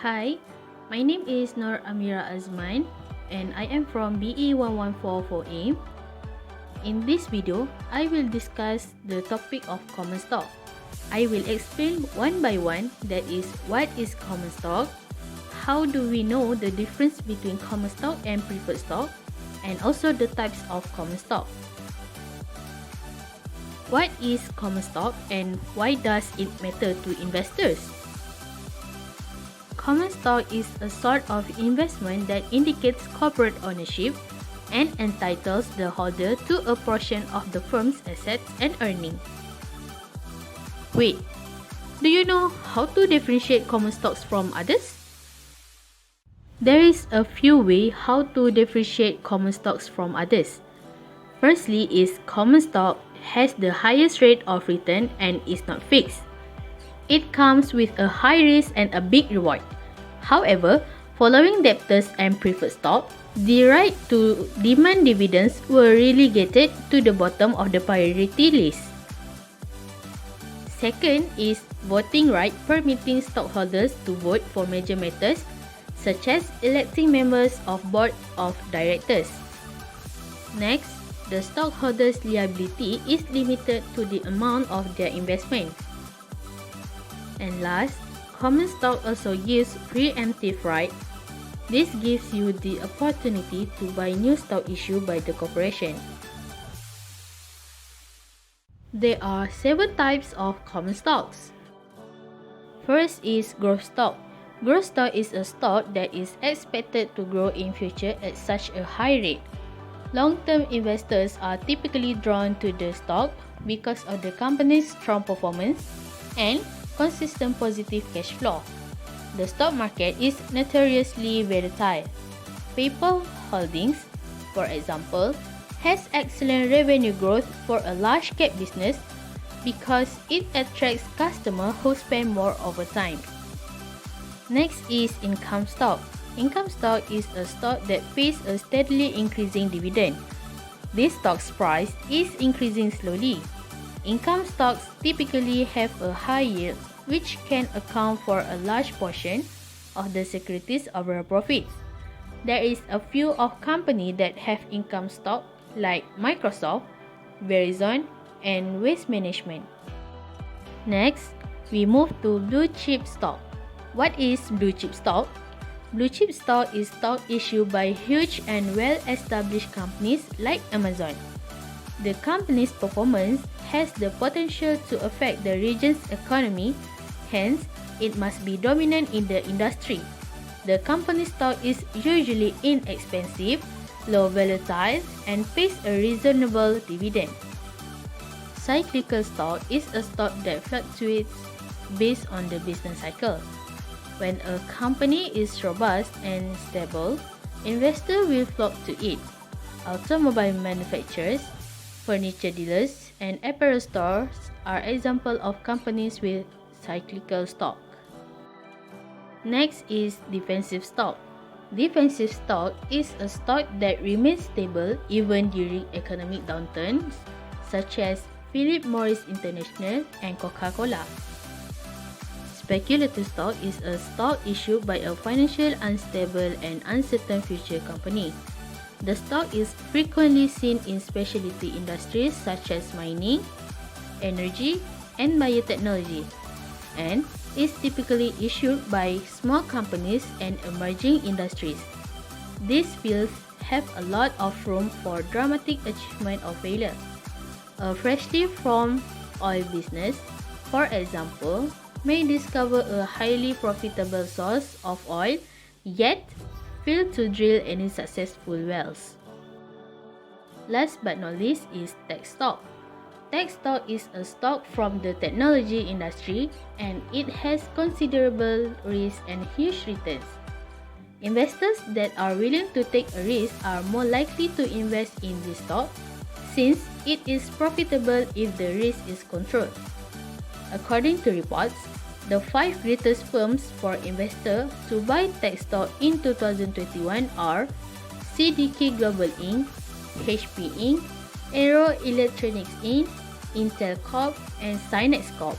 Hi, my name is Nur Amira Azman and I am from BE1144A. In this video, I will discuss the topic of common stock. I will explain one by one, that is, what is common stock, how do we know the difference between common stock and preferred stock, and also the types of common stock. What is common stock and why does it matter to investors? Common stock is a sort of investment that indicates corporate ownership and entitles the holder to a portion of the firm's assets and earnings. Wait, do you know how to differentiate common stocks from others? There is a few ways how to differentiate common stocks from others. Firstly is common stock has the highest rate of return and is not fixed. It comes with a high risk and a big reward. However, following debtors and preferred stock, the right to demand dividends were relegated to the bottom of the priority list. Second is voting right, permitting stockholders to vote for major matters such as electing members of board of directors. Next, the stockholders' liability is limited to the amount of their investment. And last, common stock also gives preemptive right. This gives you the opportunity to buy new stock issued by the corporation. There are 7 types of common stocks. First is growth stock. Growth stock is a stock that is expected to grow in future at such a high rate. Long-term investors are typically drawn to the stock because of the company's strong performance and consistent positive cash flow. The stock market is notoriously volatile. PayPal Holdings, for example, has excellent revenue growth for a large cap business because it attracts customers who spend more over time. Next is income stock. Income stock is a stock that pays a steadily increasing dividend. This stock's price is increasing slowly. Income stocks typically have a high yield, which can account for a large portion of the security's overall profits. There is a few of companies that have income stock like Microsoft, Verizon, and Waste Management. Next, we move to blue chip stock. What is blue chip stock? Blue chip stock is stock issued by huge and well-established companies like Amazon. The company's performance has the potential to affect the region's economy, hence, it must be dominant in the industry. The company's stock is usually inexpensive, low volatile, and pays a reasonable dividend. Cyclical stock is a stock that fluctuates based on the business cycle. When a company is robust and stable, investors will flock to it. Automobile manufacturers, furniture dealers, and apparel stores are examples of companies with cyclical stock. Next is defensive stock. Defensive stock is a stock that remains stable even during economic downturns, such as Philip Morris International and Coca-Cola. Speculative stock is a stock issued by a financially unstable and uncertain future company. The stock is frequently seen in specialty industries such as mining, energy, and biotechnology, and is typically issued by small companies and emerging industries. These fields have a lot of room for dramatic achievement or failure. A freshly formed oil business, for example, may discover a highly profitable source of oil, yet fail to drill any successful wells. Last but not least is tech stock. Tech stock is a stock from the technology industry and it has considerable risk and huge returns. Investors that are willing to take a risk are more likely to invest in this stock since it is profitable if the risk is controlled. According to reports, the 5 greatest firms for investors to buy tech stock in 2021 are CDK Global Inc., HP Inc., Aero Electronics Inc., Intel Corp, and Synex Corp.